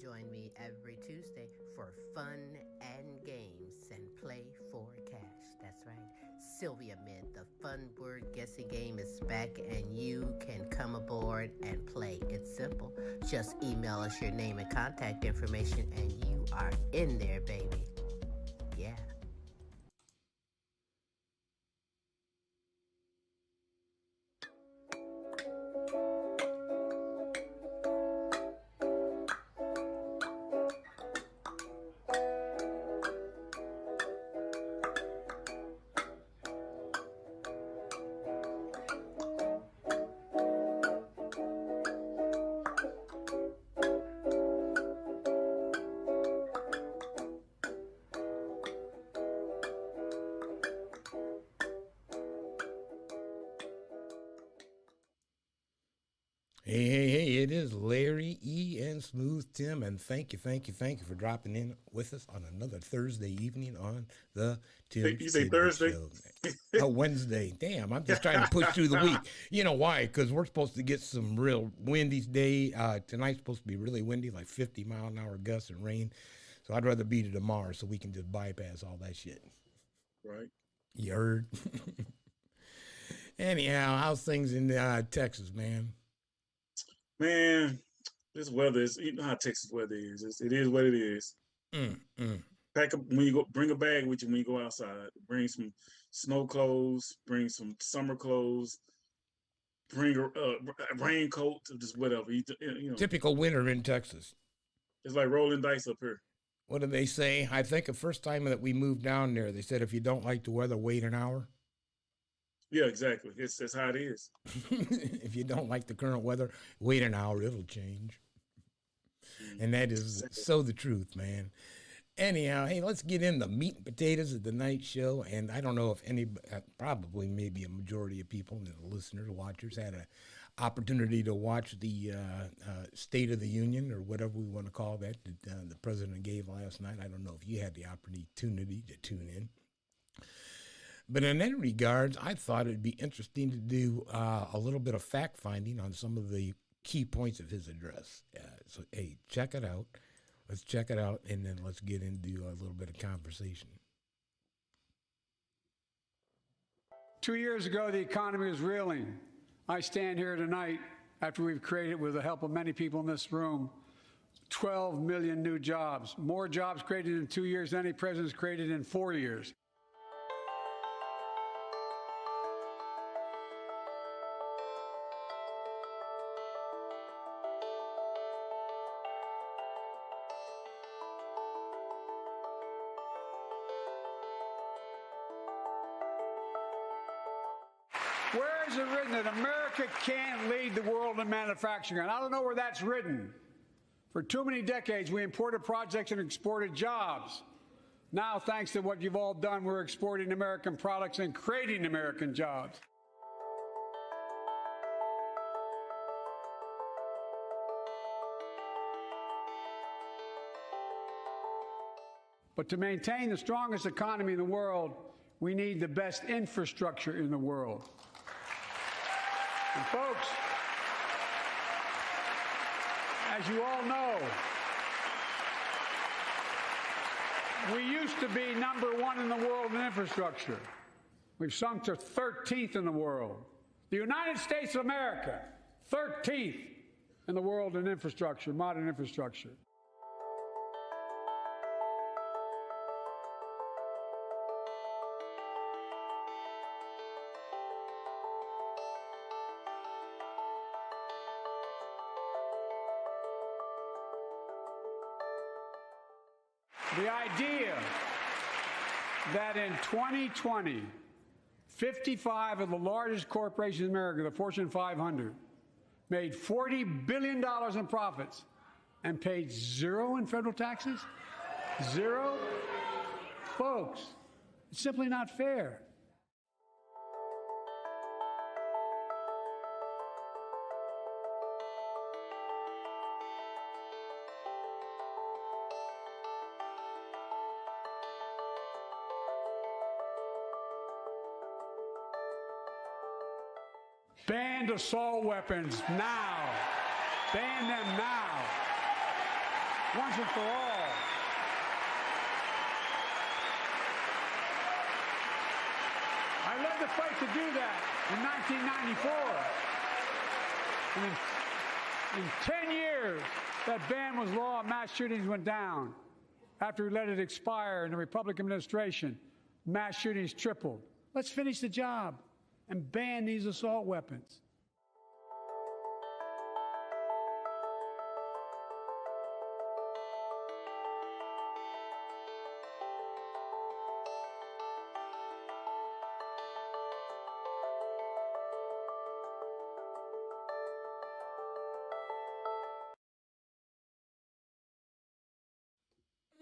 join me every Tuesday for fun and games and play for cash. That's right. Sylvia Mint, the fun word guessing game is back and you can come aboard and play. It's simple. Just email us your name and contact information and you are in there, baby. Yeah. Hey, it is Larry E. and Smooth Tim, and thank you for dropping in with us on another Thursday evening on the Tim. You say Thursday? Show. Oh, Wednesday. Damn, I'm just trying to push through the week. You know why? Because we're supposed to get some real windy day. Tonight's supposed to be really windy, like 50-mile-an-hour gusts and rain. So I'd rather be to tomorrow so we can just bypass all that shit. Right. You heard? Anyhow, how's things in Texas, man? Man, this weather is, you know how Texas weather is. It is what it is. Pack up when you go, bring a bag with you when you go outside. Bring some snow clothes, bring some summer clothes, bring a raincoat, just whatever. You know. Typical winter in Texas. It's like rolling dice up here. What did they say? I think the first time that we moved down there, they said if you don't like the weather, wait an hour. Yeah, exactly. That's how it is. If you don't like the current weather, wait an hour, it'll change. And that is so the truth, man. Anyhow, hey, let's get in the meat and potatoes of the night show. And I don't know if probably maybe a majority of people, the listeners, watchers, had an opportunity to watch the State of the Union or whatever we want to call that the president gave last night. I don't know if you had the opportunity to tune in. But in any regards, I thought it'd be interesting to do a little bit of fact-finding on some of the key points of his address. So, hey, check it out. Let's check it out, and then let's get into a little bit of conversation. 2 years ago, the economy was reeling. I stand here tonight after we've created, with the help of many people in this room, 12 million new jobs. More jobs created in 2 years than any president's created in 4 years. Where is it written that America can't lead the world in manufacturing? And I don't know where that's written. For too many decades, we imported projects and exported jobs. Now, thanks to what you've all done, we're exporting American products and creating American jobs. But to maintain the strongest economy in the world, we need the best infrastructure in the world. And folks, as you all know, we used to be number one in the world in infrastructure. We've sunk to 13th in the world. The United States of America, 13th in the world in infrastructure, modern infrastructure. The idea that in 2020, 55 of the largest corporations in America, the Fortune 500, made $40 billion in profits and paid zero in federal taxes? Zero? Folks, it's simply not fair. Ban assault weapons now. Ban them now. once and for all. I led the fight to do that in 1994. And in 10 years, that ban was law, mass shootings went down. After we let it expire in the Republican administration, mass shootings tripled. Let's finish the job and ban these assault weapons.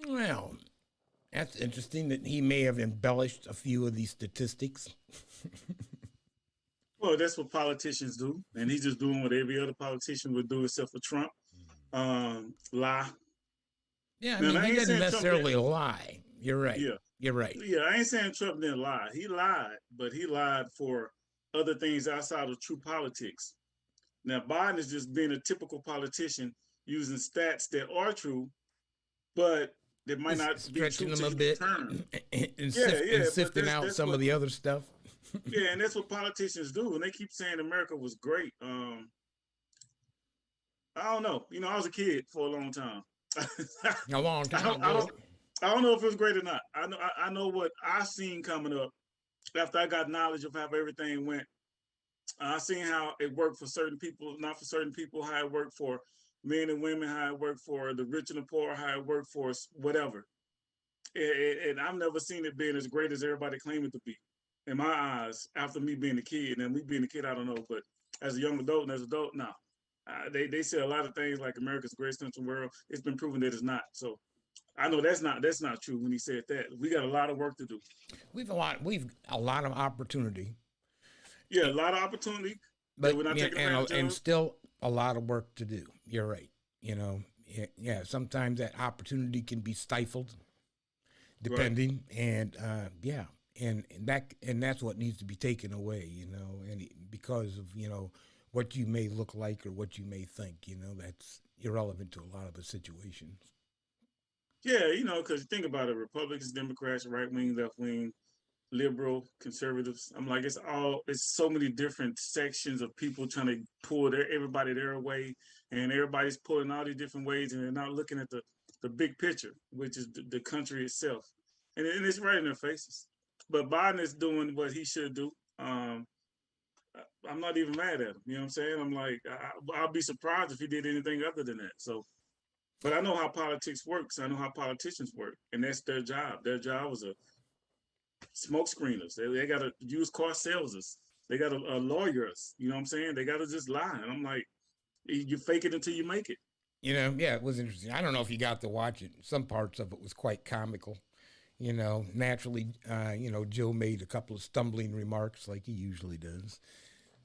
Well, that's interesting that he may have embellished a few of these statistics. Well, that's what politicians do, and he's just doing what every other politician would do, except for Trump. Lie. Yeah, I mean, he doesn't necessarily lie. You're right. Yeah, you're right. Yeah, I ain't saying Trump didn't lie. He lied, but he lied for other things outside of true politics. Now, Biden is just being a typical politician using stats that are true, but that might not be stretching true them a bit and sifting out some of the other stuff. Yeah, and that's what politicians do. And they keep saying America was great. I don't know. You know, I was a kid for a long time. A long time. I don't know if it was great or not. I know what I seen coming up after I got knowledge of how everything went. I seen how it worked for certain people, not for certain people, how it worked for men and women, how it worked for the rich and the poor, how it worked for whatever. And I've never seen it being as great as everybody claimed it to be. In my eyes, after me being a kid, and me being a kid, I don't know, but as a young adult and as an adult, no. They say a lot of things like America's the greatest country in the world. It's been proven that it's not. So I know that's not true when he said that. We got a lot of work to do. We've a lot of opportunity. Yeah, a lot of opportunity. But we're not taking and still a lot of work to do. You're right. You know, yeah. Sometimes that opportunity can be stifled, depending, right. And that's what needs to be taken away. You know, and because of what you may look like or what you may think. You know, that's irrelevant to a lot of the situations. Yeah, because think about it: Republicans, Democrats, right wing, left wing, liberal, conservatives. I'm like, it's so many different sections of people trying to pull everybody their way, and everybody's pulling all these different ways, and they're not looking at the big picture, which is the country itself, and it's right in their faces. But Biden is doing what he should do. I'm not even mad at him. You know what I'm saying? I'm like, I'll be surprised if he did anything other than that. So, but I know how politics works. I know how politicians work, and that's their job. Their job was a smoke screeners. They got to use car salesers. They got to lawyers. You know what I'm saying? They got to just lie. And I'm like, you fake it until you make it. Yeah, it was interesting. I don't know if you got to watch it. Some parts of it was quite comical. Naturally, Joe made a couple of stumbling remarks like he usually does.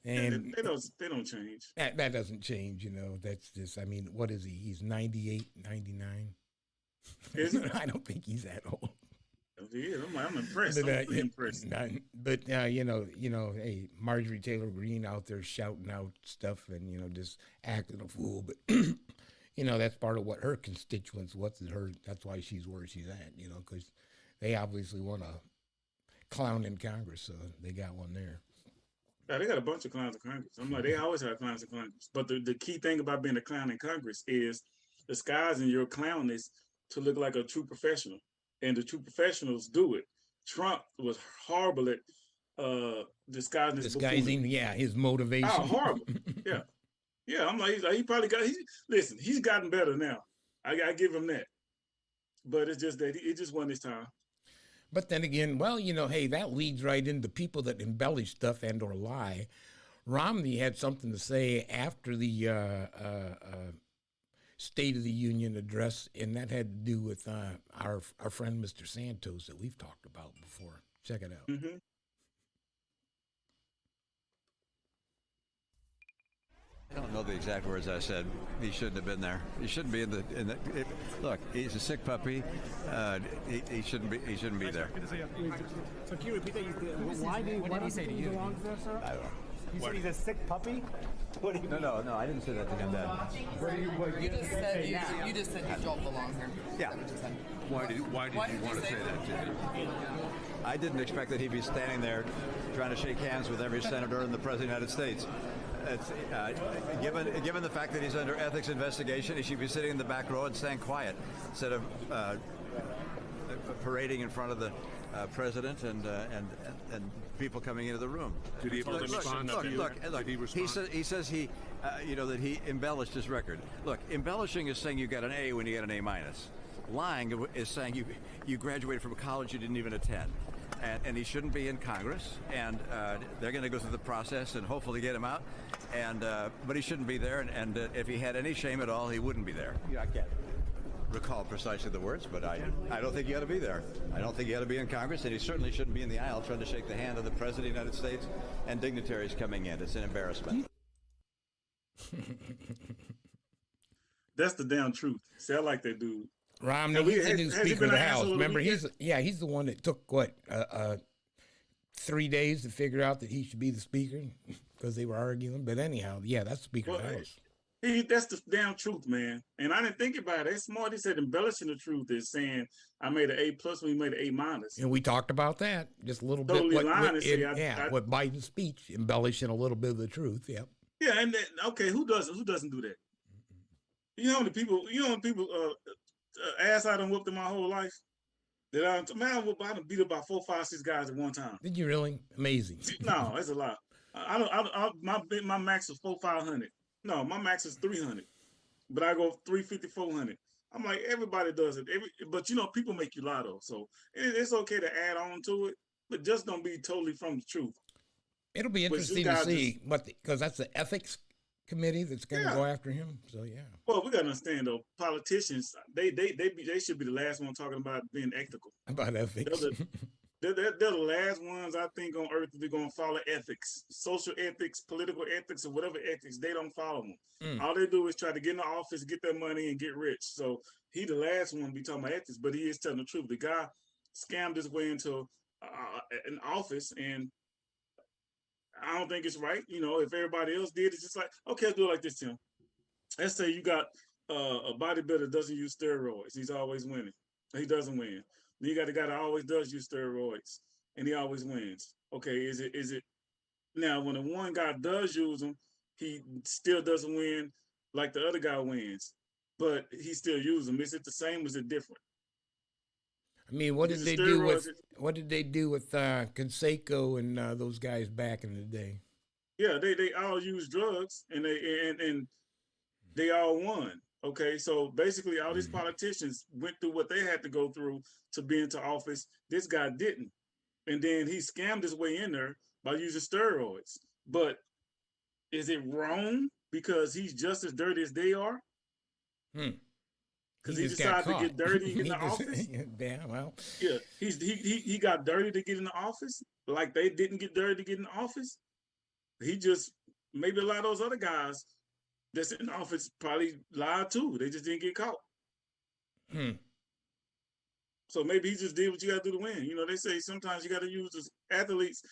And they don't change. That doesn't change, That's just, what is he? He's 98, 99. Is he? I don't think he's that old. Yeah, I'm impressed. I'm impressed. But hey, Marjorie Taylor Greene out there shouting out stuff and just acting a fool. But that's part of what her constituents. That's why she's where she's at. Because they obviously want a clown in Congress, so they got one there. Yeah, they got a bunch of clowns in Congress. I'm like, they always have clowns in Congress. But the key thing about being a clown in Congress is disguising your clownness to look like a true professional. And the true professionals do it. Trump was horrible at disguising his motivation. Oh, horrible. Yeah. I'm like, he probably he's gotten better now. I give him that. But it's just that it just wasn't his time. But then again, hey, that leads right into people that embellish stuff and or lie. Romney had something to say after the State of the Union address, and that had to do with our friend Mr. Santos that we've talked about before. Check it out. Mm-hmm. I don't know the exact words I said. He shouldn't have been there. He shouldn't be in the. Look, he's a sick puppy. He shouldn't be. He shouldn't be there. So can you repeat that? Why did he say to you? I don't know. You said he's a sick puppy? What do you mean? No, I didn't say that to him, Dad. You just said you don't belong here. Yeah. Why did you want to say that to him? I didn't expect that he'd be standing there trying to shake hands with every senator and the President of the United States. It's, given the fact that he's under ethics investigation, he should be sitting in the back row and staying quiet instead of parading in front of the president and people coming into the room. Did he respond to you? Look. He says that he embellished his record. Look, embellishing is saying you got an A when you get an A minus. Lying is saying you graduated from a college you didn't even attend. And he shouldn't be in Congress, and they're going to go through the process and hopefully get him out. But he shouldn't be there, and if he had any shame at all, he wouldn't be there. I can't recall precisely the words, but I don't think he ought to be there. I don't think he ought to be in Congress, and he certainly shouldn't be in the aisle trying to shake the hand of the President of the United States and dignitaries coming in. It's an embarrassment. That's the damn truth. See, I like that dude. Romney, he's the new Speaker of the House. Remember, he's the one that took 3 days to figure out that he should be the Speaker because they were arguing. But anyhow, yeah, that's Speaker of the House. That's the damn truth, man. And I didn't think about it. It's smart. He said embellishing the truth is saying I made an A plus when he made an A minus. And we talked about that just a little bit. With Biden's speech, embellishing a little bit of the truth. Yeah. Yeah, and then, okay, who doesn't do that? You know how many people ass I done whooped in my whole life? I done beat up about 4, 5, 6 guys at one time. Did you really? Amazing. No, that's a lot. My max is 400, 500. No, my max is 300, but I go 350, 400. I'm like, everybody does it. But people make you lie though, so it's okay to add on to it, but just don't be totally from the truth. It'll be interesting to see because that's the ethics committee that's going to go after him. So yeah. Well, we got to understand though, politicians they should be the last one talking about being ethical. About ethics. They're the last ones I think on earth that are going to follow ethics, social ethics, political ethics, or whatever ethics. They don't follow them. All they do is try to get in the office, get their money, and get rich. So he the last one to be talking about ethics, but he is telling the truth. The guy scammed his way into an office, and I don't think it's right. If everybody else did, it's just like, okay, let's do it like this, Tim. Let's say you got a bodybuilder that doesn't use steroids. He's always winning. He doesn't win. Then you got the guy that always does use steroids, and he always wins. Okay, is it now when the one guy does use them, he still doesn't win like the other guy wins, but he still uses them. Is it the same? Or is it different? I mean, what did they do with Canseco and those guys back in the day? Yeah, they all used drugs, and they all won. Okay, so basically all these politicians went through what they had to go through to be into office. This guy didn't. And then he scammed his way in there by using steroids. But is it wrong because he's just as dirty as they are? Because he decided to get dirty in the office? Yeah, well. Yeah, he got dirty to get in the office like they didn't get dirty to get in the office. He just, maybe a lot of those other guys that's in office probably lied too. They just didn't get caught. So maybe he just did what you got to do to win. They say sometimes you got to use the athletes.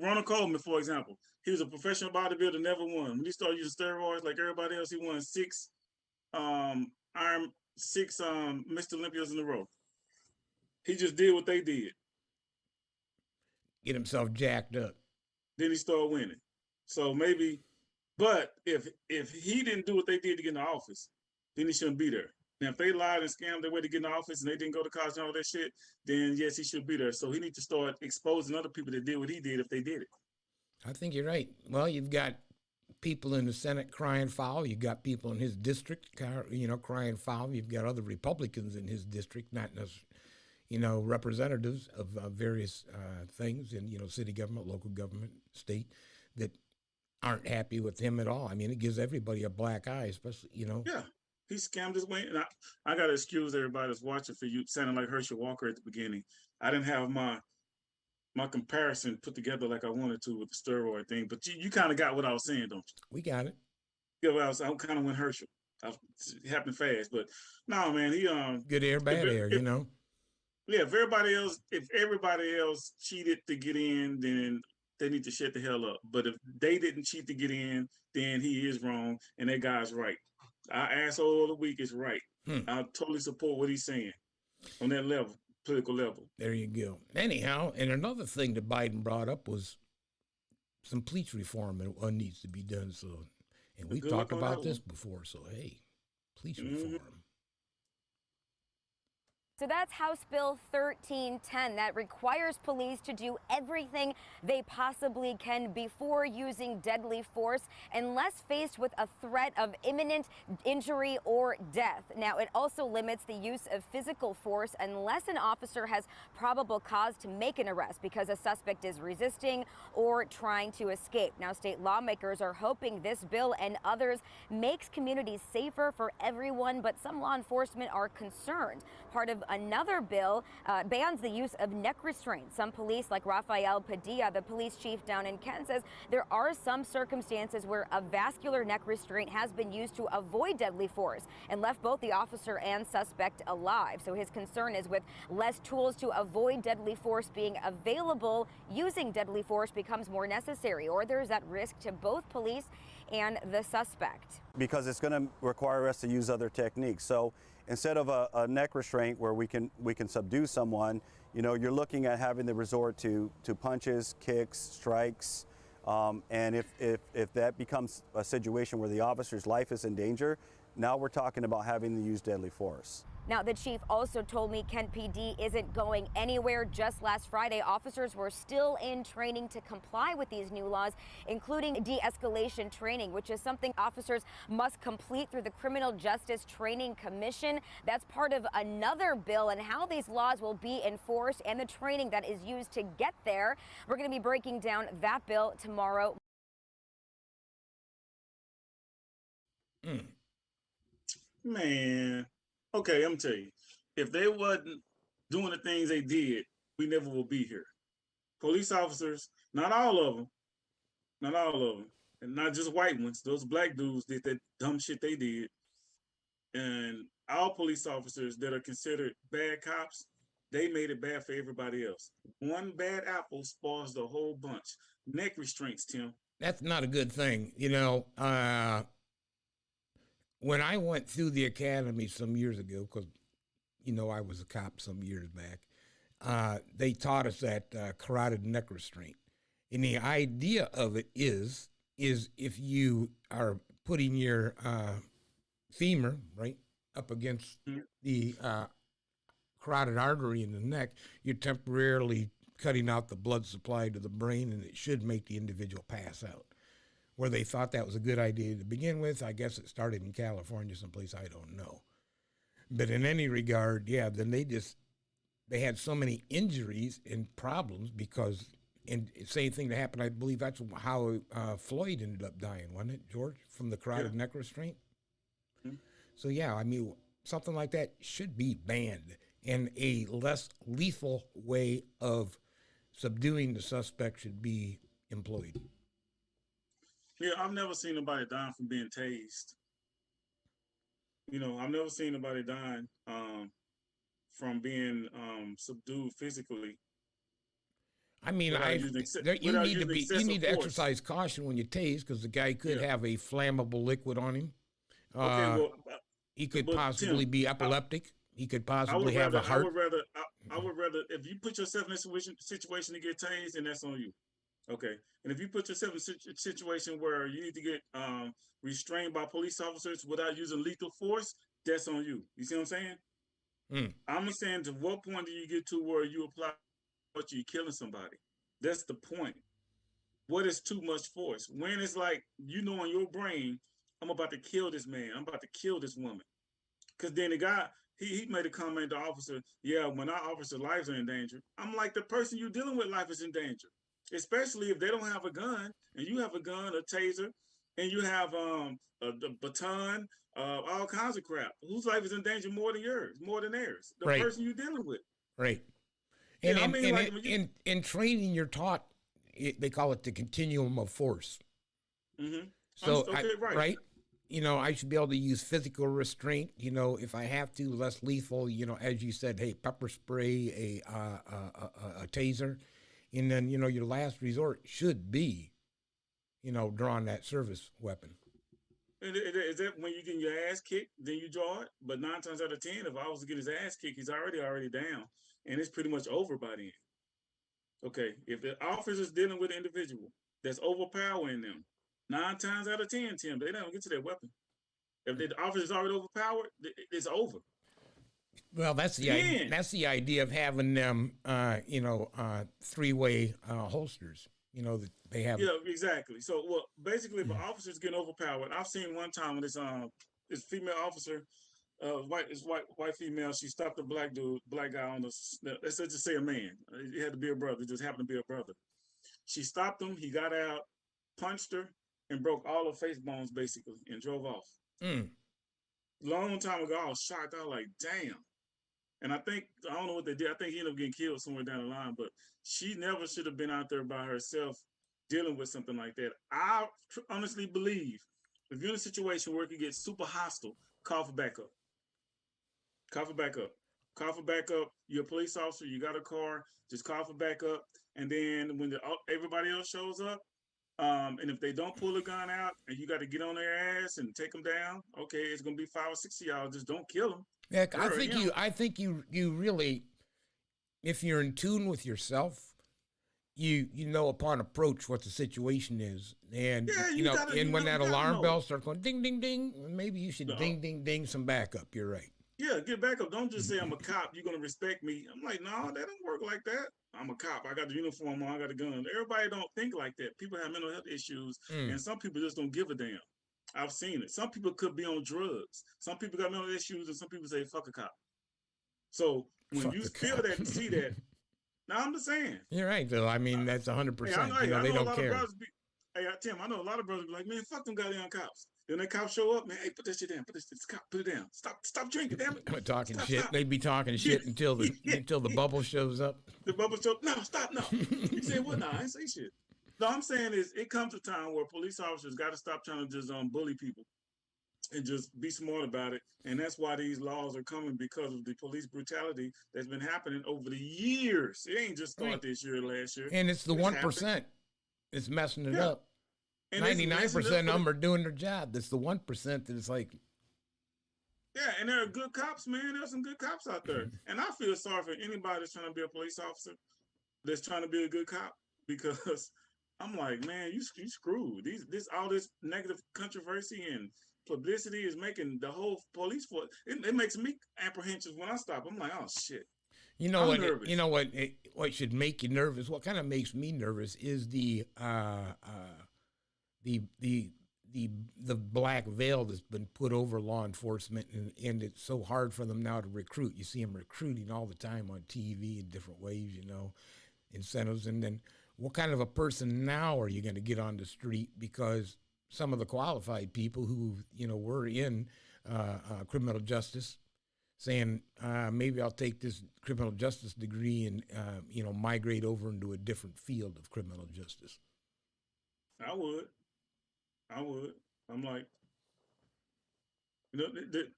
Ronald Coleman, for example, he was a professional bodybuilder, never won. When he started using steroids like everybody else, he won 6 Mr. Olympias in a row. He just did what they did. Get himself jacked up. Then he started winning. So maybe. But if he didn't do what they did to get in the office, then he shouldn't be there. Now, if they lied and scammed their way to get in the office and they didn't go to college and all that shit, then yes, he should be there. So he needs to start exposing other people that did what he did if they did it. I think you're right. Well, you've got people in the Senate crying foul. You've got people in his district, crying foul. You've got other Republicans in his district, not necessarily, representatives of various things in, city government, local government, state, that aren't happy with him at all. I mean, it gives everybody a black eye, especially, Yeah, he scammed his way. And I got to excuse everybody that's watching for you sounding like Herschel Walker at the beginning. I didn't have my comparison put together like I wanted to with the steroid thing, but you kind of got what I was saying, don't you? We got it. Yeah, well, I kind of went Herschel. It happened fast, but no, man, he good air, bad air, Yeah, if everybody else cheated to get in, then they need to shut the hell up. But if they didn't cheat to get in, then he is wrong, and that guy's right. Our asshole of the week is right. I totally support what he's saying on that level, political level. There you go. Anyhow, and another thing that Biden brought up was some police reform that needs to be done. So, and we've talked about this before. So, hey, police reform. So that's House Bill 1310 that requires police to do everything they possibly can before using deadly force unless faced with a threat of imminent injury or death. Now, it also limits the use of physical force unless an officer has probable cause to make an arrest because a suspect is resisting or trying to escape. Now, state lawmakers are hoping this bill and others makes communities safer for everyone, but some law enforcement are concerned. Part of another bill bans the use of neck restraints. Some police, like Rafael Padilla, the police chief down in Kent, says there are some circumstances where a vascular neck restraint has been used to avoid deadly force and left both the officer and suspect alive. So his concern is with less tools to avoid deadly force being available, using deadly force becomes more necessary, or there's that risk to both police and the suspect. Because it's going to require us to use other techniques. So instead of a neck restraint where we can subdue someone, you know, you're looking at having the resort to punches, kicks, strikes, and if that becomes a situation where the officer's life is in danger, now we're talking about having to use deadly force. Now, the chief also told me Kent PD isn't going anywhere. Just last Friday, officers were still in training to comply with these new laws, including de-escalation training, which is something officers must complete through the Criminal Justice Training Commission. That's part of another bill, and how these laws will be enforced and the training that is used to get there. We're going to be breaking down that bill tomorrow. Man. Okay, I'm gonna tell you, if they wasn't doing the things they did, we never will be here. Police officers, not all of them, and not just white ones. Those black dudes did that dumb shit they did, and all police officers that are considered bad cops, they made it bad for everybody else. One bad apple spoils the whole bunch. Neck restraints, Tim. That's not a good thing, you know. When I went through the academy some years ago, because, you know, I was a cop some years back, they taught us that carotid neck restraint. And the idea of it is if you are putting your femur, right, up against the carotid artery in the neck, you're temporarily cutting out the blood supply to the brain, and it should make the individual pass out. Where they thought that was a good idea to begin with, I guess it started in California, someplace I don't know. But in any regard, yeah, then they had so many injuries and problems because, and same thing that happened, I believe that's how Floyd ended up dying, wasn't it, George, from the carotid neck restraint? So yeah, I mean, something like that should be banned, and a less lethal way of subduing the suspect should be employed. Yeah, I've never seen nobody dying from being tased. You know, I've never seen nobody dying from being subdued physically. I mean, you need to exercise caution when you tase, because the guy could have a flammable liquid on him. He could possibly be epileptic. He could possibly have a heart. I would rather if you put yourself in a situation to get tased, then that's on you. Okay, and if you put yourself in a situation where you need to get restrained by police officers without using lethal force, that's on you. You see what I'm saying? I'm saying, to what point do you get to where you apply what you're killing somebody? That's the point. What is too much force? When it's like, you know, in your brain, I'm about to kill this man. I'm about to kill this woman. Because then the guy, he made a comment to the officer, yeah, when our officer's lives are in danger. I'm like, the person you're dealing with life is in danger. Especially if they don't have a gun and you have a gun, a taser, and you have a baton, all kinds of crap. Whose life is in danger more than yours, more than theirs? The person you're dealing with. Right. And in training, you're taught, they call it the continuum of force. Mm-hmm. So, right. You know, I should be able to use physical restraint, you know, if I have to, less lethal, you know, as you said, hey, pepper spray, a taser. and then your last resort should be, drawing that service weapon. Is that when you get your ass kicked, then you draw it? But 9 times out of 10, if I was to get his ass kicked, he's already down, and it's pretty much over by then. Okay, if the officer's dealing with an individual that's overpowering them, 9 times out of 10, Tim, they don't get to that weapon. If the officer's already overpowered, it's over. Well, that's the idea of having them, three-way holsters. That they have. Yeah, exactly. So, well, basically, if an officer's getting overpowered, I've seen one time when this female officer, white female, she stopped a black guy on let's just say a man. It had to be a brother. It just happened to be a brother. She stopped him. He got out, punched her, and broke all her face bones basically, and drove off. Long time ago, I was shocked. I was like, damn. And I don't know what they did. I think he ended up getting killed somewhere down the line, but she never should have been out there by herself dealing with something like that. I honestly believe if you're in a situation where it could get super hostile, call for backup. Call for backup. Call for backup. You're a police officer. You got a car. Just call for backup. And then when everybody else shows up, and if they don't pull a gun out and you got to get on their ass and take them down, okay, it's going to be 5 or 6 of y'all. Just don't kill them. Yeah, I think you really, if you're in tune with yourself, you know upon approach what the situation is, and when that alarm bell starts going ding ding ding, maybe you should ding ding ding some backup. You're right. Yeah, get backup. Don't just say I'm a cop. You're gonna respect me. I'm like, no, that don't work like that. I'm a cop. I got the uniform on. I got a gun. Everybody don't think like that. People have mental health issues, and some people just don't give a damn. I've seen it. Some people could be on drugs. Some people got mental issues, and some people say, fuck a cop. So when you feel that and see that, now I'm just saying. You're right, though. I mean, that's 100%. They don't care. Tim, I know a lot of brothers be like, man, fuck them goddamn cops. Then the cops show up, man, hey, put that shit down. Put it down. Stop drinking, damn it. Quit talking shit. They'd be talking shit until the bubble shows up. The bubble shows up. No, stop, no. You say, what? No, I ain't say shit. No, I'm saying is it comes a time where police officers got to stop trying to just bully people and just be smart about it. And that's why these laws are coming, because of the police brutality that's been happening over the years. It ain't just started this year or last year. And it's the 1%. It's messing it up. 99% of them are doing their job. That's the 1% that is like. Yeah, and there are good cops, man. There's some good cops out there. And I feel sorry for anybody that's trying to be a police officer that's trying to be a good cop, because I'm like, man, you screwed. All this negative controversy and publicity is making the whole police force. It makes me apprehensive when I stop. I'm like, oh shit. What should make you nervous? What kind of makes me nervous is the black veil that's been put over law enforcement, and it's so hard for them now to recruit. You see them recruiting all the time on TV in different ways, incentives, and then. What kind of a person now are you going to get on the street? Because some of the qualified people who, were in criminal justice saying, maybe I'll take this criminal justice degree and, migrate over into a different field of criminal justice. I would. I'm like, the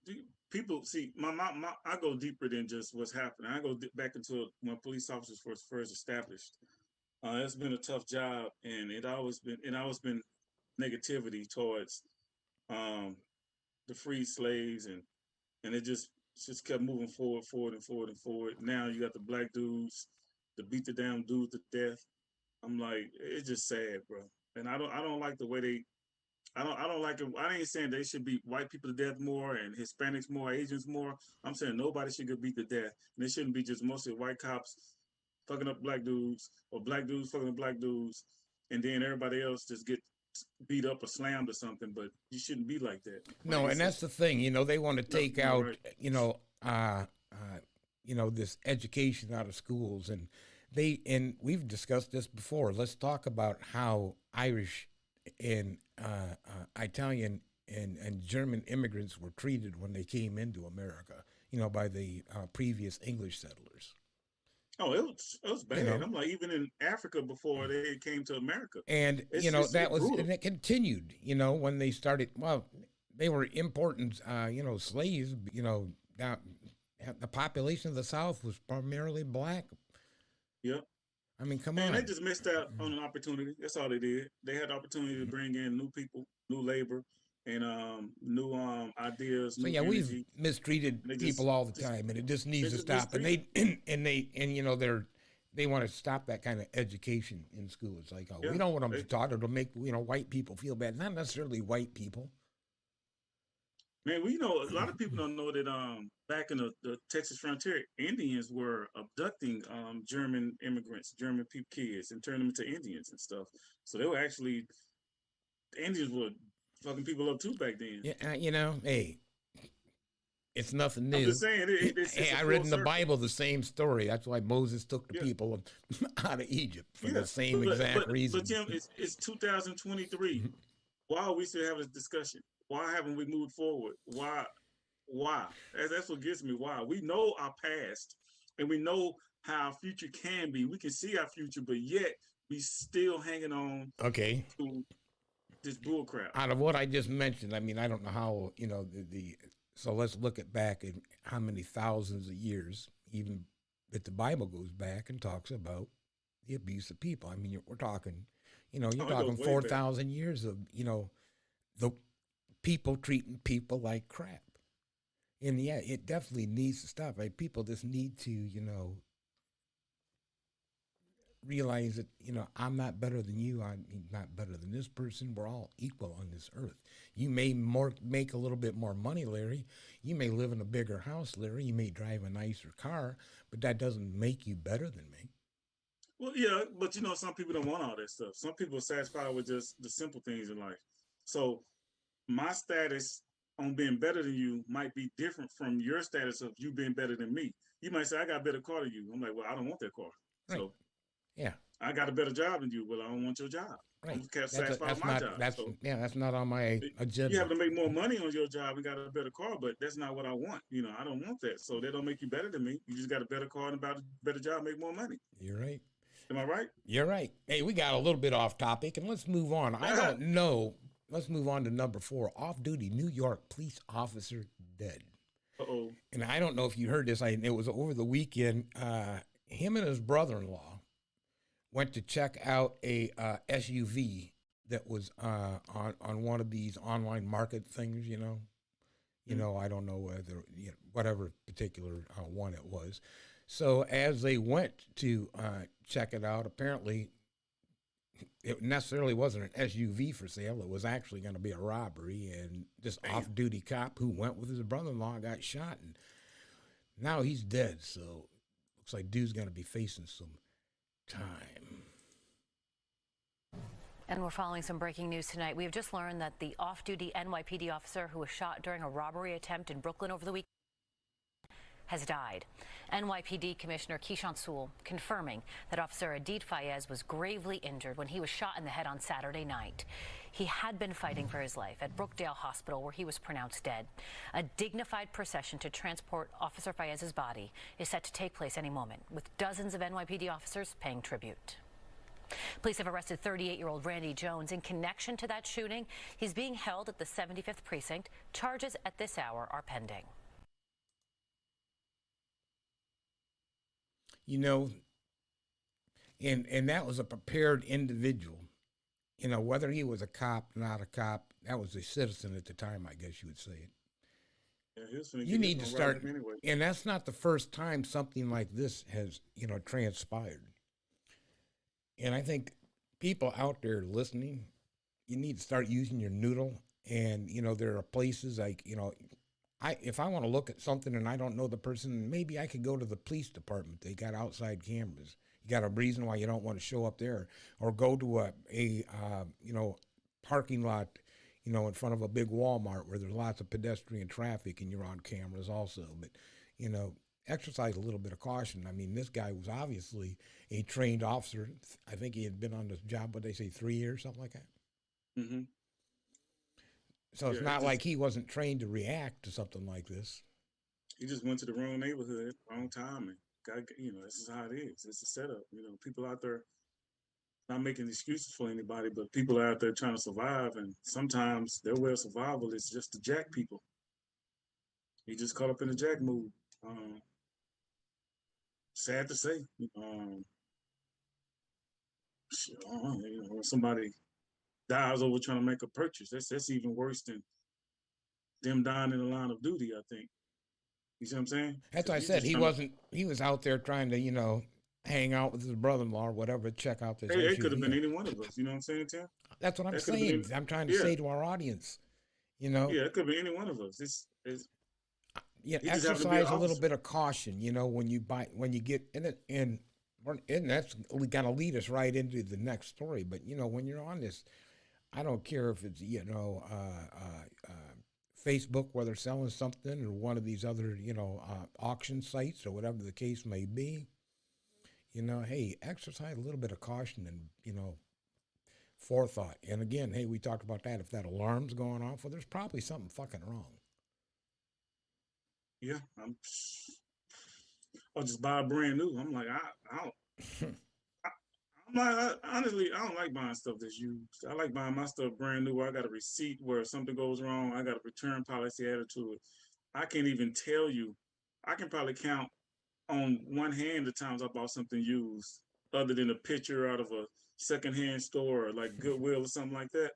people see I go deeper than just what's happening. I go back into when police officers were first established. It's been a tough job, and it always been negativity towards the free slaves, and it just kept moving forward. Now you got the black dudes to beat the damn dude to death. I'm like, it's just sad, bro. And I don't like the way I don't like it. I ain't saying they should beat white people to death more and Hispanics more, Asians more. I'm saying nobody should get beat to death, and it shouldn't be just mostly white cops fucking up black dudes, or black dudes fucking up black dudes, and then everybody else just get beat up or slammed or something. But you shouldn't be like that. No, and that's the thing. They want to take out, this education out of schools, and we've discussed this before. Let's talk about how Irish and Italian and German immigrants were treated when they came into America, by the previous English settlers. Oh, it was bad. I'm like, even in Africa before they came to America. And, and it continued, when they started, they were importing, slaves, the population of the South was primarily black. Yep. I mean, come Man, on. they just missed out on an opportunity. That's all they did. They had the opportunity to bring in new people, new labor, and new ideas, So new yeah, we've energy. mistreated They people all the time, and it just needs to just stop. And mistreated. they want to stop that kind of education in school. It's like, oh, Yeah, we don't want them to taught. It'll make white people feel bad. Not necessarily white people. man, we know a lot of people don't know that back in the Texas frontier, Indians were abducting German immigrants, German kids, and turning them into Indians and stuff. So they were actually the Indians were fucking people up too back then. Yeah, hey, it's nothing new. I'm just saying, hey, I read in the Bible the same story. That's why Moses took the people out of Egypt for the same exact reason. But Tim, it's 2023. Why are we still having this discussion? Why haven't we moved forward? Why? That's what gets me. Why? We know our past, and we know how our future can be. We can see our future, but yet we still hanging on. Okay. To this bull crap. Out of what I just mentioned, I mean, I don't know how So let's look back at how many thousands of years, even that the Bible goes back and talks about the abuse of people. I mean, we're talking, you're talking 4,000 years of, the people treating people like crap. And yeah, it definitely needs to stop. People just need to, realize that, I'm not better than you. I'm not better than this person. We're all equal on this earth. You may make a little bit more money, Larry. You may live in a bigger house, Larry. You may drive a nicer car, but that doesn't make you better than me. Well, yeah, but some people don't want all that stuff. Some people are satisfied with just the simple things in life. So my status on being better than you might be different from your status of you being better than me. You might say, I got a better car than you. I'm like, well, I don't want that car. Right. So yeah, I got a better job than you. Well, I don't want your job. Right. I'm satisfied with my job. That's not on my agenda. You have to make more money on your job and got a better car, but that's not what I want. I don't want that. So that don't make you better than me. You just got a better car and a better job, make more money. You're right. Am I right? You're right. Hey, we got a little bit off topic, and let's move on. I don't know. Let's move on to number 4. Off-duty New York police officer dead. Uh-oh. And I don't know if you heard this. It was over the weekend. Him and his brother-in-law went to check out a SUV that was on one of these online market things, I don't know whether, whatever particular one it was. So as they went to check it out, apparently it necessarily wasn't an SUV for sale. It was actually going to be a robbery, and this off-duty cop who went with his brother-in-law got shot, and now he's dead. So looks like dude's going to be facing some time. And we're following some breaking news tonight. We have just learned that the off-duty NYPD officer who was shot during a robbery attempt in Brooklyn over the weekend has died. NYPD Commissioner Keechant Sewell confirming that Officer Adid Fayez was gravely injured when he was shot in the head on Saturday night. He had been fighting for his life at Brookdale Hospital, where he was pronounced dead. A dignified procession to transport Officer Fayez's body is set to take place any moment, with dozens of NYPD officers paying tribute. Police have arrested 38-year-old Randy Jones in connection to that shooting. He's being held at the 75th Precinct. Charges at this hour are pending. And that was a prepared individual. Whether he was a cop, not a cop, that was a citizen at the time, I guess you would say it. Yeah, you need to start, anyway. And that's not the first time something like this has, transpired. And I think people out there listening, you need to start using your noodle. And, there are places like, if I want to look at something and I don't know the person, maybe I could go to the police department. They got outside cameras. You got a reason why you don't want to show up there, or go to a parking lot, in front of a big Walmart where there's lots of pedestrian traffic and you're on cameras also. But, exercise a little bit of caution. I mean, this guy was obviously a trained officer. I think he had been on this job, what they say, 3 years, something like that. Mm-hmm. So it's not like he wasn't trained to react to something like this. He just went to the wrong neighborhood, wrong time, and this is how it is. It's a setup. People out there not making excuses for anybody, but people are out there trying to survive, and sometimes their way of survival is just to jack people. He just caught up in the jack mood. Sad to say. when somebody dies over trying to make a purchase, that's even worse than them dying in the line of duty, I think. You see what I'm saying? That's what I said. He was out there trying to, hang out with his brother-in-law or whatever, check out this SUV. It could have been any one of us. You know what I'm saying, Tim? That's what I'm saying. I'm trying to say to our audience, Yeah, it could be any one of us. Exercise a little bit of caution, when you get in it, and that's going to lead us right into the next story. But, when you're on this, I don't care if it's, Facebook, where they're selling something, or one of these other, auction sites, or whatever the case may be. Hey, exercise a little bit of caution and, forethought. And again, hey, we talked about that. If that alarm's going off, well, there's probably something fucking wrong. Yeah, I'll just buy a brand new. I'm like, honestly, I don't like buying stuff that's used. I like buying my stuff brand new, where I got a receipt where if something goes wrong, I got a return policy added to it. I can't even tell you. I can probably count on one hand the times I bought something used, other than a picture out of a secondhand store or like Goodwill or something like that.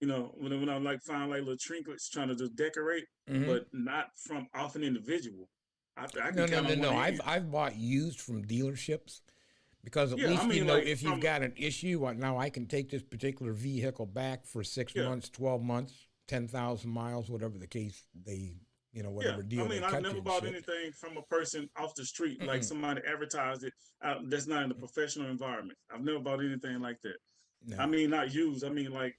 When I like find like little trinkets trying to just decorate, but not from off an individual. I can count on one hand. I've bought used from dealerships, because at least if you've got an issue, now I can take this particular vehicle back for 6 months, 12 months, 10,000 miles, whatever the case whatever deal. I've never bought anything from a person off the street, like somebody advertised it. That's not in a professional environment. I've never bought anything like that. No. Not used. Like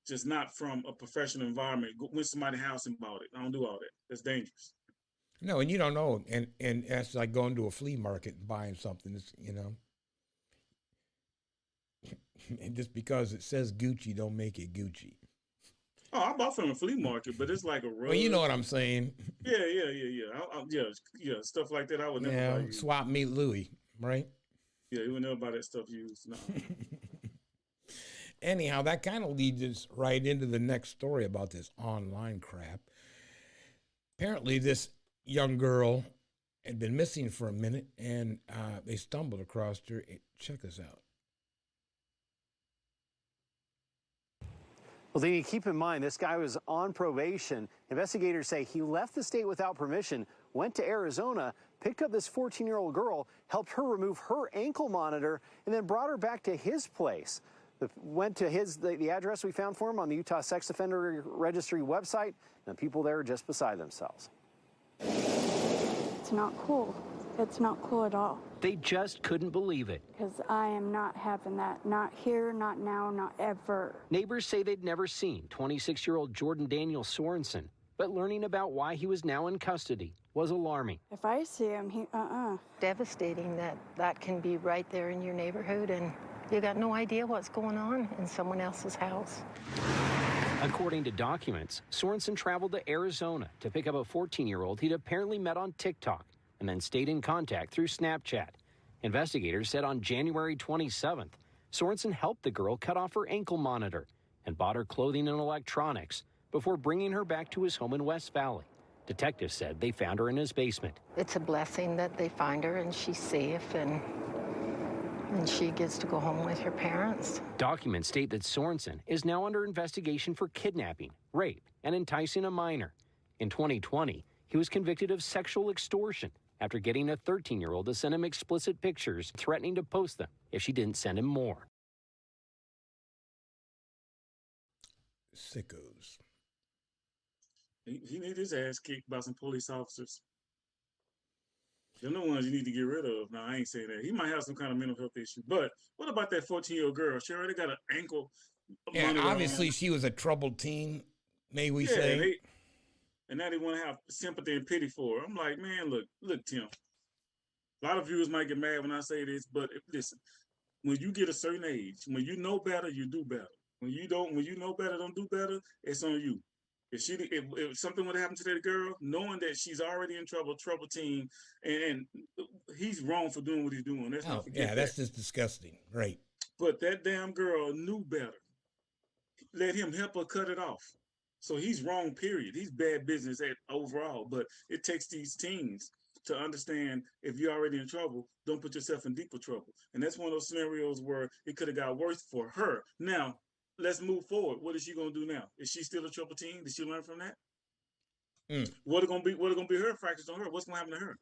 just not from a professional environment. Went to somebody's house and bought it. I don't do all that. That's dangerous. No, and you don't know. And that's like going to a flea market and buying something. It's, and just because it says Gucci, don't make it Gucci. Oh, I bought from a flea market, but it's like a rug. Well, you know what I'm saying. Yeah. Stuff like that I would never buy. Swap meet Louis, right? Yeah, you would never buy that stuff used. No. Anyhow, that kind of leads us right into the next story about this online crap. Apparently, this young girl had been missing for a minute, and they stumbled across her. Check this out. Well, then you keep in mind, this guy was on probation. Investigators say he left the state without permission, went to Arizona, picked up this 14-year-old girl, helped her remove her ankle monitor, and then brought her back to his place. Went to the address we found for him on the Utah Sex Offender Registry website, and the people there are just beside themselves. It's not cool. It's not cool at all. They just couldn't believe it. Because I am not having that. Not here, not now, not ever. Neighbors say they'd never seen 26-year-old Jordan Daniel Sorensen, but learning about why he was now in custody was alarming. If I see him, Devastating that can be right there in your neighborhood, and you got no idea what's going on in someone else's house. According to documents, Sorensen traveled to Arizona to pick up a 14-year-old he'd apparently met on TikTok and then stayed in contact through Snapchat. Investigators said on January 27th, Sorensen helped the girl cut off her ankle monitor and bought her clothing and electronics before bringing her back to his home in West Valley. Detectives said they found her in his basement. It's a blessing that they find her and she's safe and she gets to go home with her parents. Documents state that Sorensen is now under investigation for kidnapping, rape, and enticing a minor. In 2020, he was convicted of sexual extortion after getting a 13-year-old to send him explicit pictures, threatening to post them if she didn't send him more. Sickos. He need his ass kicked by some police officers. They're the ones you need to get rid of. Now, I ain't saying that. He might have some kind of mental health issue. But what about that 14-year-old girl? She already got an ankle. Yeah, obviously she was a troubled teen, may we say. And now they want to have sympathy and pity for her. I'm like, man, look, Tim. A lot of viewers might get mad when I say this, but listen, when you get a certain age, when you know better, you do better. When you know better, don't do better, it's on you. If something would happen to that girl, knowing that she's already in trouble teen, and he's wrong for doing what he's doing. Let's not forget that's just disgusting. Right. But that damn girl knew better. Let him help her cut it off. So he's wrong, period. He's bad business overall, but it takes these teens to understand if you're already in trouble, don't put yourself in deeper trouble. And that's one of those scenarios where it could have got worse for her. Now, let's move forward. What is she gonna do now? Is she still a trouble teen? Did she learn from that? What are gonna be her fractures on her? What's gonna happen to her?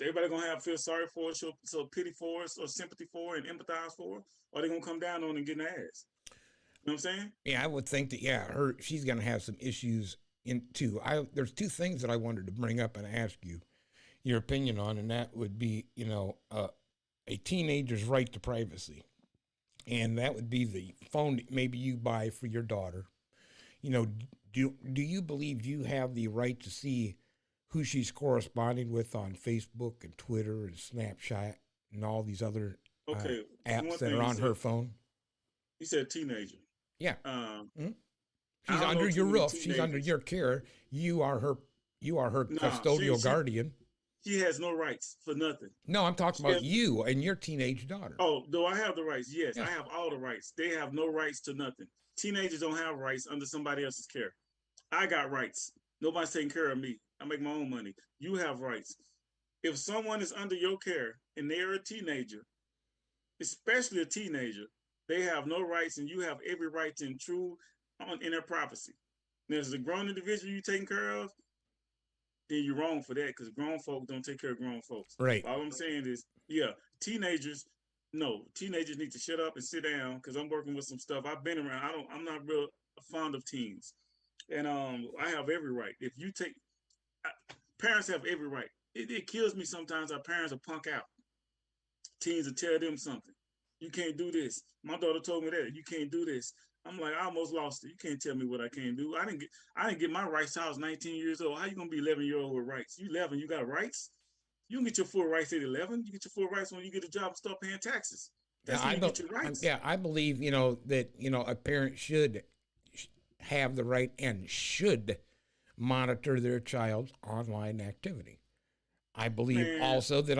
Is everybody gonna feel sorry for her, show pity for her, or sympathy for her, and empathize for her? Or are they gonna come down on her and get in her ass? You know what I'm saying? Yeah, I would think that, she's gonna have some issues there's two things that I wanted to bring up and ask you your opinion on, and that would be, a teenager's right to privacy. And that would be the phone that maybe you buy for your daughter. Do you believe you have the right to see who she's corresponding with on Facebook and Twitter and Snapchat and all these other apps that are on her phone? You said teenager. Yeah. She's under your roof. She's under your care. You are her custodial guardian. She has no rights for nothing. No, I'm talking about you and your teenage daughter. Oh, do I have the rights? Yes, I have all the rights. They have no rights to nothing. Teenagers don't have rights under somebody else's care. I got rights. Nobody's taking care of me. I make my own money. You have rights. If someone is under your care and they're a teenager, especially a teenager, they have no rights, and you have every right to intrude in their privacy. Now, as a grown individual you're taking care of, then you're wrong for that, because grown folk don't take care of grown folks. Right. All I'm saying is, teenagers need to shut up and sit down, because I'm working with some stuff. I've been around. I'm not real fond of teens. And I have every right. If you parents have every right. It kills me sometimes our parents are punk out. Teens will tell them something. You can't do this. My daughter told me that. You can't do this. I'm like, I almost lost it. You can't tell me what I can't do. I didn't get my rights till I was 19 years old. How you gonna be 11-year-old with rights? You 11, you got rights? You don't get your full rights at 11. You get your full rights when you get a job and start paying taxes. That's when you get your rights. I believe, that, a parent should have the right and should monitor their child's online activity. I believe also that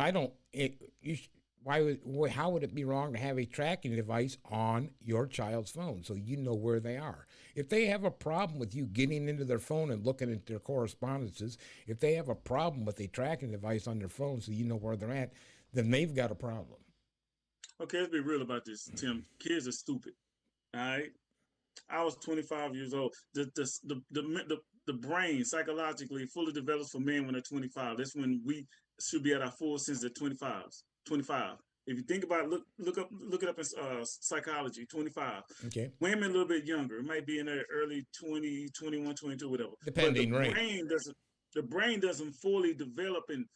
how would it be wrong to have a tracking device on your child's phone so you know where they are? If they have a problem with you getting into their phone and looking at their correspondences, if they have a problem with a tracking device on their phone so you know where they're at, then they've got a problem. Okay, let's be real about this, Tim. Kids are stupid. All right? I was 25 years old. The brain psychologically fully develops for men when they're 25. That's when we should be at our full sense at 25. If you think about it, look it up in psychology, 25. Okay. Women a little bit younger. It might be in their early 20, 21, 22, whatever. Depending, but right. The brain doesn't fully develop and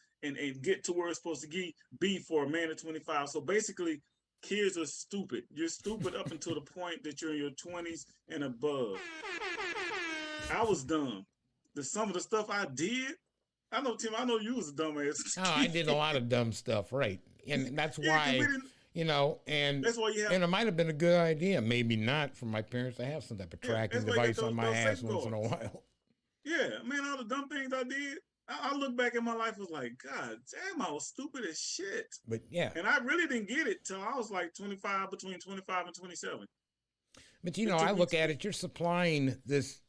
get to where it's supposed to be for a man at 25. So basically, kids are stupid. You're stupid up until the point that you're in your 20s and above. I was dumb. Some of the stuff I did, I know, Tim, I know you was a dumbass. Oh, I did a lot of dumb stuff, right. And that's why, and that's why and it might have been a good idea, maybe not, for my parents to have some type of tracking device on my ass once in a while. Yeah, man, all the dumb things I did, I look back at my life was like, God damn, I was stupid as shit. But yeah. And I really didn't get it till I was like 25, between 25 and 27. But I look at it, you're supplying this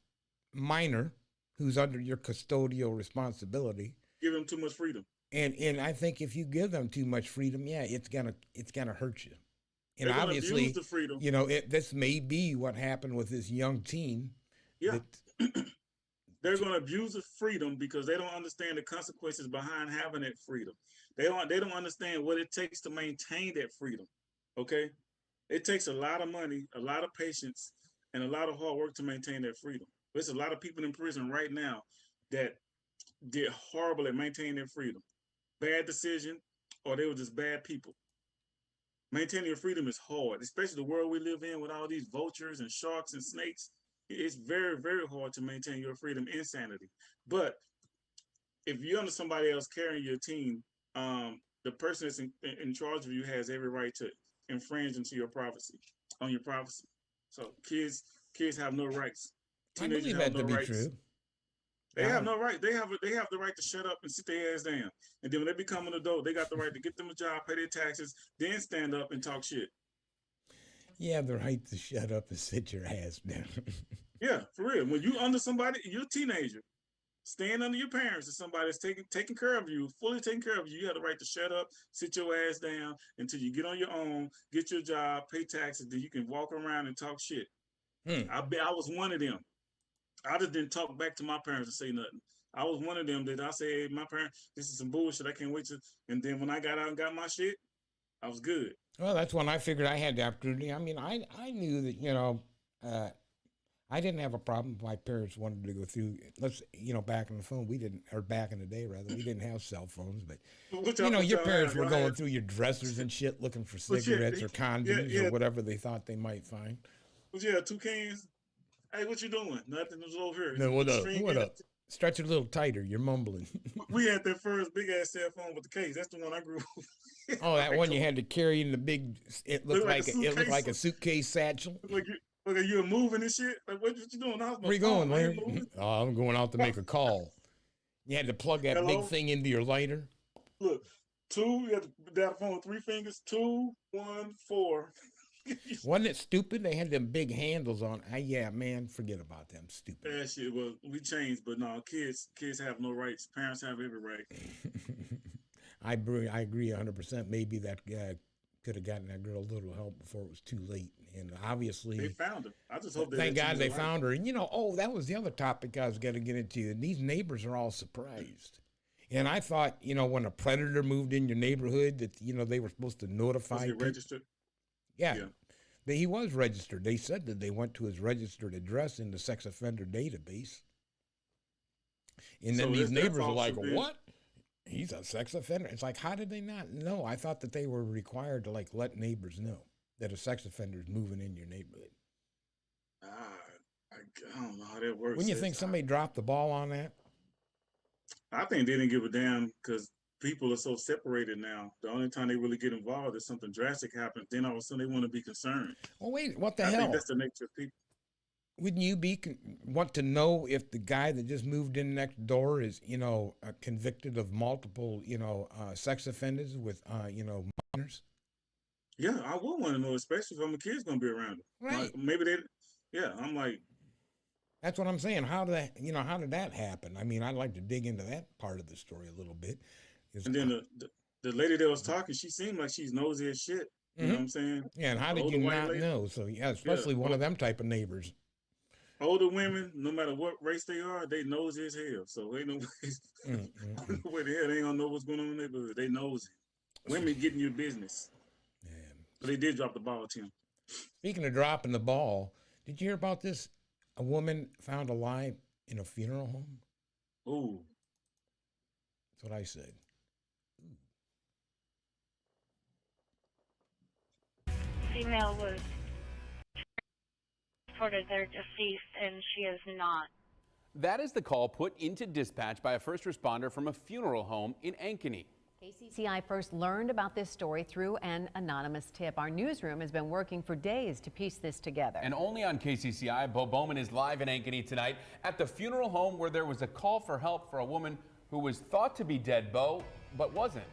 minor who's under your custodial responsibility. Give them too much freedom. And I think if you give them too much freedom, it's gonna hurt you. And they're obviously, abuse the freedom. This may be what happened with this young teen. Yeah. They're going to abuse the freedom because they don't understand the consequences behind having that freedom. They don't understand what it takes to maintain that freedom. Okay? It takes a lot of money, a lot of patience, and a lot of hard work to maintain that freedom. There's a lot of people in prison right now that did horrible at maintaining their freedom. Bad decision, or they were just bad people. Maintaining your freedom is hard, especially the world we live in with all these vultures and sharks and snakes. It's very, very hard to maintain your freedom and sanity. But if you're under somebody else carrying your team, the person that's in charge of you has every right to infringe into your privacy, on your privacy. So kids have no rights. Teenagers I believe that to be true. They have no right. They have the right to shut up and sit their ass down. And then when they become an adult, they got the right to get them a job, pay their taxes, then stand up and talk shit. You have the right to shut up and sit your ass down. Yeah, for real. When you under somebody, you're a teenager. Staying under your parents is somebody that's taking care of you, fully taking care of you. You have the right to shut up, sit your ass down until you get on your own, get your job, pay taxes, then you can walk around and talk shit. I was one of them. I just didn't talk back to my parents and say nothing. I was one of them that I said, hey, my parents, this is some bullshit. I can't wait to. And then when I got out and got my shit, I was good. Well, that's when I figured I had the opportunity. I mean, I knew that, you know, I didn't have a problem if my parents wanted to go through. Back on the phone, back in the day, rather, we didn't have cell phones, but, your parents were going through your dressers and shit looking for cigarettes or condoms or whatever they thought they might find. But yeah, 2 cans. Hey, what you doing? Nothing was over here. No, what up? What up? Stretch it a little tighter. You're mumbling. We had that first big ass cell phone with the case. That's the one I grew up with. Oh, that one you had to carry in the big. It looked like a suitcase satchel. Like you were moving and shit. Like what you doing? Where you going, Larry? Oh, I'm going out to make a call. You had to plug that big thing into your lighter. Look, 2. You had to dial the phone with 3 fingers. 2, 1, 4. Wasn't it stupid? They had them big handles on. Yeah, man, forget about them. Stupid. That shit. Well, we changed, but no, kids have no rights. Parents have every right. I agree 100%. Maybe that guy could have gotten that girl a little help before it was too late. And obviously, they found her. I just hope. Thank God they found her. And that was the other topic I was going to get into. And these neighbors are all surprised. And I thought, when a predator moved in your neighborhood, that they were supposed to notify. Was he registered? Yeah. He was registered. They said that they went to his registered address in the sex offender database. And then these neighbors are like, what? He's a sex offender. It's like, how did they not know? I thought that they were required to let neighbors know that a sex offender is moving in your neighborhood. I don't know how that works. Wouldn't you think somebody dropped the ball on that? I think they didn't give a damn because people are so separated now. The only time they really get involved is something drastic happens. Then all of a sudden they want to be concerned. Well, wait, what the hell? I think that's the nature of people. Wouldn't you want to know if the guy that just moved in next door is, convicted of multiple, sex offenders with, minors? Yeah, I would want to know, especially if my kid's going to be around him. Right. Like, I'm like. That's what I'm saying. How did that happen? I mean, I'd like to dig into that part of the story a little bit. And then the lady that was talking, she seemed like she's nosy as shit. You know what I'm saying? Yeah, and how did you not know? So, yeah, especially one of them type of neighbors. Older women, no matter what race they are, they nosy as hell. So ain't no way the hell they ain't gonna know what's going on in the neighborhood. They nosy. Women getting your business. Yeah. But they did drop the ball, Tim. Speaking of dropping the ball, did you hear about this? A woman found alive in a funeral home? Ooh. That's what I said. Female was reported they're deceased, and she is not. That is the call put into dispatch by a first responder from a funeral home in Ankeny. KCCI first learned about this story through an anonymous tip. Our newsroom has been working for days to piece this together. And only on KCCI, Bo Bowman is live in Ankeny tonight at the funeral home where there was a call for help for a woman who was thought to be dead, Bo, but wasn't.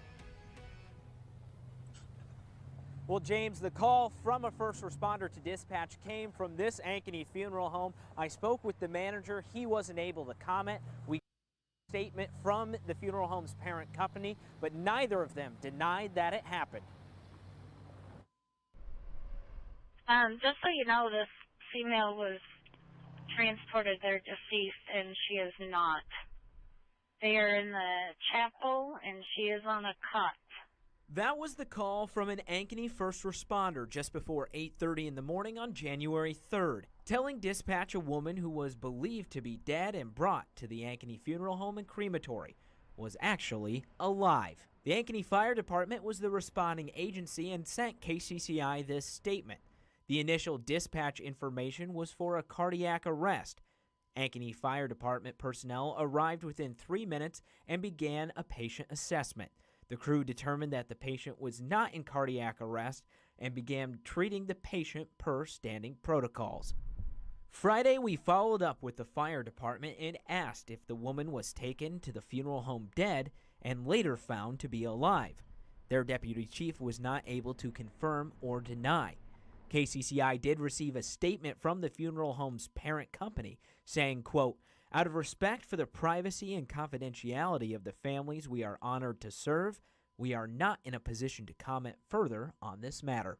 Well, James, the call from a first responder to dispatch came from this Ankeny funeral home. I spoke with the manager. He wasn't able to comment. We got a statement from the funeral home's parent company, but neither of them denied that it happened. Just so you know, this female was transported. They're deceased, and she is not. They are in the chapel, and she is on a cot. That was the call from an Ankeny first responder just before 8:30 in the morning on January 3rd, telling dispatch a woman who was believed to be dead and brought to the Ankeny funeral home and crematory was actually alive. The Ankeny Fire Department was the responding agency and sent KCCI this statement. The initial dispatch information was for a cardiac arrest. Ankeny Fire Department personnel arrived within 3 minutes and began a patient assessment. The crew determined that the patient was not in cardiac arrest and began treating the patient per standing protocols. Friday, we followed up with the fire department and asked if the woman was taken to the funeral home dead and later found to be alive. Their deputy chief was not able to confirm or deny. KCCI did receive a statement from the funeral home's parent company saying, quote, Out of respect for the privacy and confidentiality of the families we are honored to serve, we are not in a position to comment further on this matter.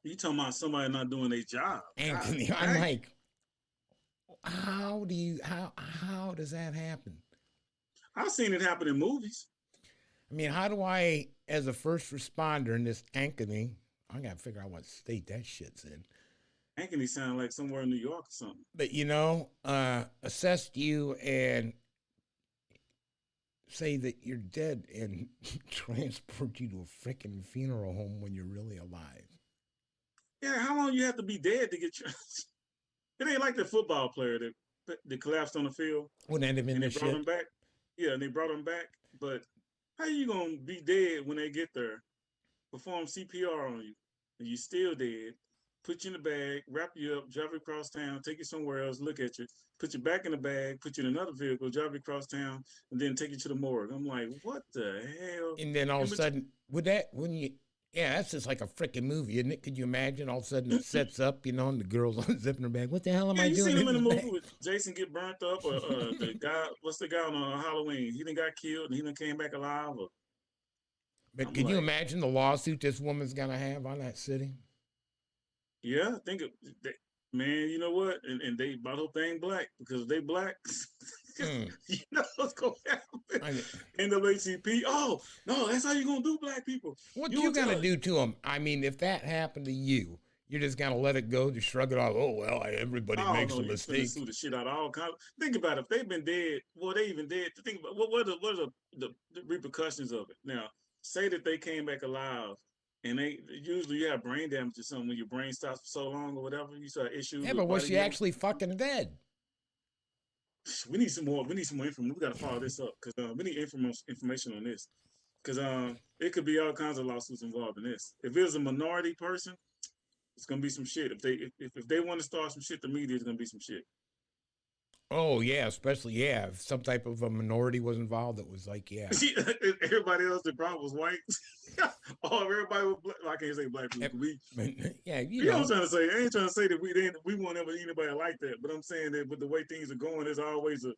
You talking about somebody not doing their job? Anthony, I'm like, how does that happen? I've seen it happen in movies. I mean, how do I, as a first responder in this Ankeny, I gotta figure out what state that shit's in. Ankeny sound like somewhere in New York or something. But assess you and say that you're dead and transport you to a freaking funeral home when you're really alive. Yeah, how long you have to be dead to get your... It ain't like the football player that collapsed on the field. Wouldn't that have been the shit? Brought him back. Yeah, and they brought him back. But how you gonna be dead when they get there, perform CPR on you, and you still dead, put you in the bag, wrap you up, drive you across town, take you somewhere else, look at you, put you back in the bag, put you in another vehicle, drive you across town, and then take you to the morgue. I'm like, what the hell? And then all of a sudden, that's just like a freaking movie, isn't it? Could you imagine all of a sudden it sets up, and the girl's unzipping her bag. What the hell am I doing? You seen him in the movie with Jason get burnt up, or the guy, what's the guy on Halloween? He done got killed and he done came back alive. But could you imagine the lawsuit this woman's gonna have on that city? Yeah, man, you know what? And they bought whole thing black, because if they black, you know what's gonna happen. NAACP, oh no, that's how you gonna do black people. What you gonna do to them? I mean, if that happened to you, you're just gonna let it go, just shrug it off. Oh well, everybody makes a mistake. Sue the shit out of all kinds. Think about it. If they've been dead, they even dead. Think about what are the repercussions of it. Now, say that they came back alive. And they usually you have brain damage or something when your brain stops for so long or whatever. You start issues. Yeah, but was she actually fucking dead? We need some more. We need some more information. We got to follow this up, because we need information on this. Because it could be all kinds of lawsuits involved in this. If it was a minority person, it's gonna be some shit. If they want to start some shit, the media is gonna be some shit. Oh yeah, especially if some type of a minority was involved. It was like everybody else that probably was white. Everybody was black. I can't say black people. You know what I'm trying to say. I ain't trying to say that we won't ever anybody like that. But I'm saying that with the way things are going, there's always a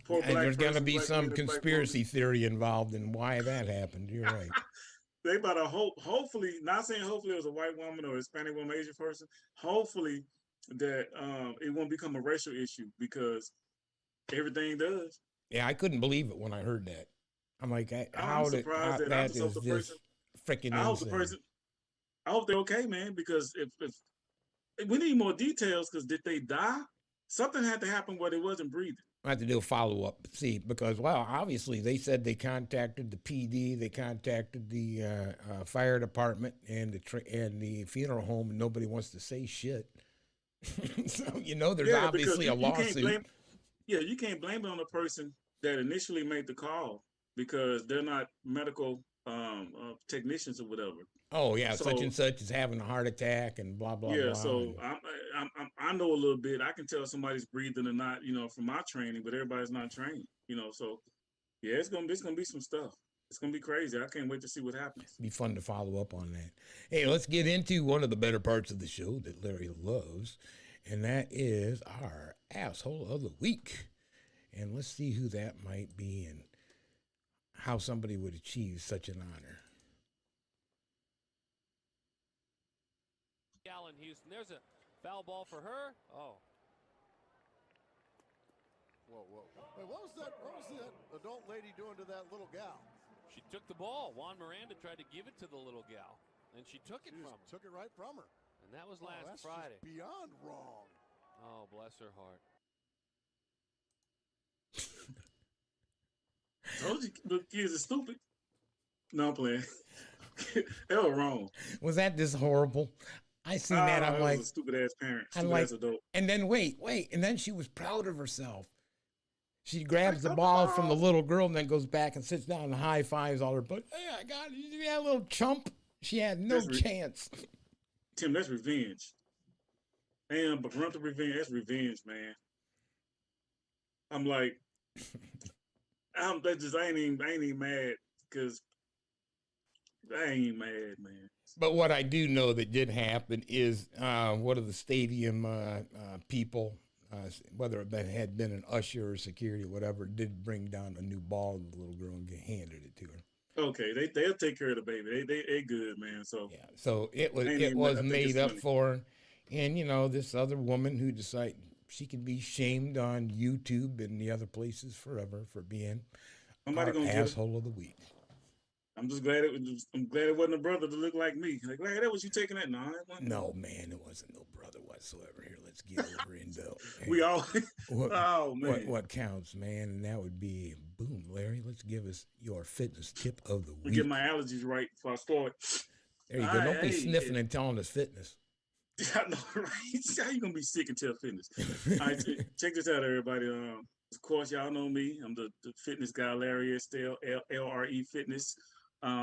poor black. There's got to be some conspiracy theory involved in why that happened. You're right. They about to hopefully, not saying hopefully it was a white woman or a Hispanic woman, Asian person. Hopefully that it won't become a racial issue, because everything does. Yeah, I couldn't believe it when I heard that. I'm like, that is just freaking insane. I hope they're okay, man, because if we need more details, because did they die? Something had to happen where they wasn't breathing. I have to do a follow-up, because, obviously they said they contacted the PD, they contacted the fire department and the funeral home, and nobody wants to say shit. So, there's obviously a lawsuit. You can't blame it on the person that initially made the call, because they're not medical technicians or whatever. Oh yeah, so, such and such is having a heart attack and blah blah blah. Yeah, so I know a little bit. I can tell somebody's breathing or not, from my training, but everybody's not trained, So yeah, it's gonna be some stuff. It's gonna be crazy. I can't wait to see what happens. Be fun to follow up on that. Hey, let's get into one of the better parts of the show that Larry loves, and that is our asshole of the week. And let's see who that might be and how somebody would achieve such an honor. Allen Houston, there's a foul ball for her. Oh. Whoa. Wait, what was that adult lady doing to that little gal? She took the ball. Juan Miranda tried to give it to the little gal, and she took it from her. Took it right from her. And that was last that's Friday. Just beyond wrong. Oh, bless her heart. Told you the kids are stupid. No, I'm playing. They were wrong. Was that this horrible? I seen that. I'm like, was a stupid ass parent. Ass adult. And then wait, and then she was proud of herself. She grabs the ball from the little girl and then goes back and sits down and high fives all her butt. Hey, I got it. You that little chump. She had no chance. Tim, that's revenge. And but parental revenge, that's revenge, man. I'm like, I ain't even mad, because I ain't mad, man. But what I do know that did happen is one of the stadium people, whether it had been an usher or security or whatever, did bring down a new ball to the little girl and handed it to her. Okay, they'll take care of the baby. They good, man. So yeah, so it was made up for her. And this other woman who decided she could be shamed on YouTube and the other places forever for being our asshole of the week. I'm just glad I'm glad it wasn't a brother to look like me. Like, that was you taking that? No, no, man, it wasn't no brother whatsoever. Here, let's get over into we all. Oh man, what counts, man? And that would be boom, Larry. Let's give us your fitness tip of the week. Get my allergies right before I start. There you go. Don't be sniffing and telling us fitness. I know, right? How you gonna be sick and tell fitness? All right, check this out, everybody. Of course, y'all know me. I'm the fitness guy, Larry Estelle, LRE Fitness.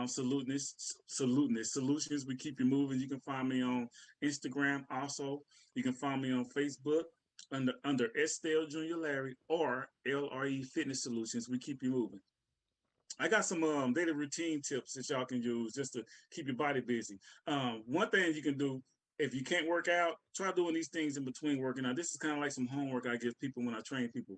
Saluteness Solutions. We keep you moving. You can find me on Instagram. Also, you can find me on Facebook under Estelle Junior Larry or LRE Fitness Solutions. We keep you moving. I got some daily routine tips that y'all can use just to keep your body busy. One thing you can do if you can't work out, try doing these things in between working out. This is kind of like some homework I give people when I train people.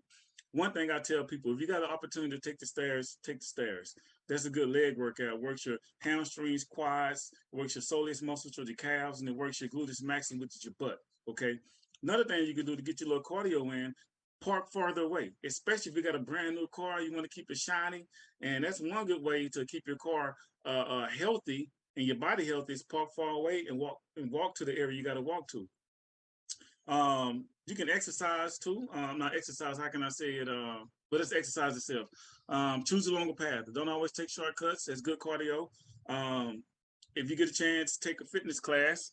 One thing I tell people, if you got an opportunity to take the stairs, take the stairs. That's a good leg workout. Works your hamstrings, quads, works your soleus muscles with your calves, and it works your gluteus maximus, which is your butt, okay? Another thing you can do to get your little cardio in, park farther away, especially if you got a brand new car, you want to keep it shiny, and that's one good way to keep your car healthy and your body healthy is park far away and walk to the area you got to walk to. You can exercise too. Not exercise, how can I say it? But it's exercise itself. Choose a longer path. Don't always take shortcuts. That's good cardio. If you get a chance, take a fitness class.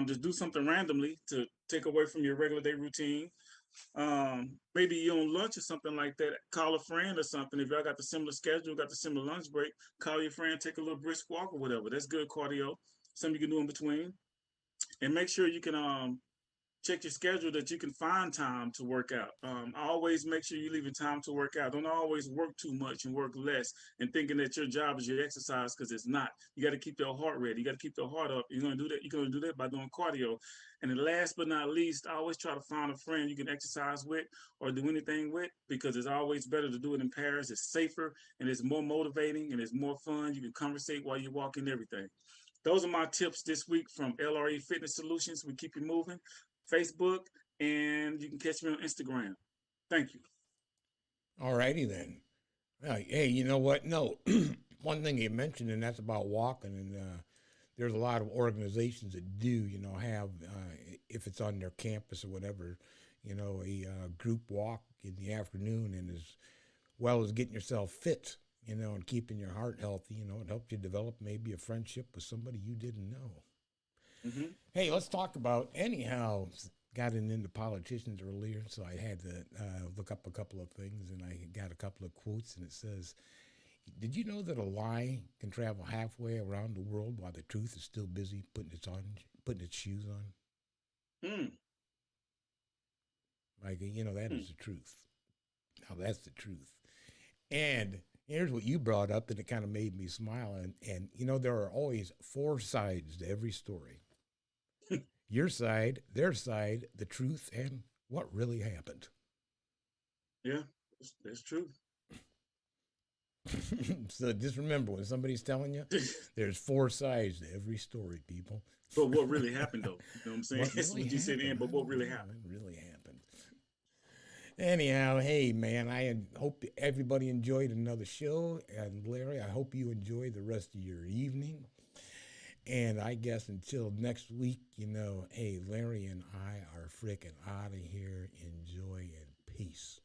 Just do something randomly to take away from your regular day routine. Maybe you on lunch or something like that. Call a friend or something. If y'all got the similar schedule, got the similar lunch break, call your friend, take a little brisk walk or whatever. That's good cardio. Something you can do in between. And make sure you can check your schedule that you can find time to work out. Always make sure you're leaving time to work out. Don't always work too much and work less and thinking that your job is your exercise, because it's not. You got to keep your heart ready. You got to keep your heart up. You're going to do that. You're going to do that by doing cardio. And then last but not least, I always try to find a friend you can exercise with or do anything with, because it's always better to do it in pairs. It's safer and it's more motivating and it's more fun. You can conversate while you're walking, everything. Those are my tips this week from LRE Fitness Solutions. We keep you moving. Facebook, and you can catch me on Instagram. Thank you. All righty then. Hey, you know what? No, one thing you mentioned, and that's about walking, and there's a lot of organizations that do, have, if it's on their campus or whatever, a group walk in the afternoon, and as well as getting yourself fit, and keeping your heart healthy, it helps you develop maybe a friendship with somebody you didn't know. Mm-hmm. Hey, let's talk about, anyhow, gotten into politicians earlier, so I had to look up a couple of things, and I got a couple of quotes, and it says, did you know that a lie can travel halfway around the world while the truth is still busy putting its shoes on? Like, that is the truth. Now, that's the truth. And here's what you brought up, and it kind of made me smile, and there are always four sides to every story. Your side, their side, the truth, and what really happened. Yeah, that's true. So just remember, when somebody's telling you, there's four sides to every story, people. But what really happened, though? You know what I'm saying? That's what you said, but what really happened? What really happened. Anyhow, hey, man, I hope everybody enjoyed another show. And Larry, I hope you enjoy the rest of your evening. And I guess until next week, hey, Larry and I are freaking out of here. Enjoy and peace.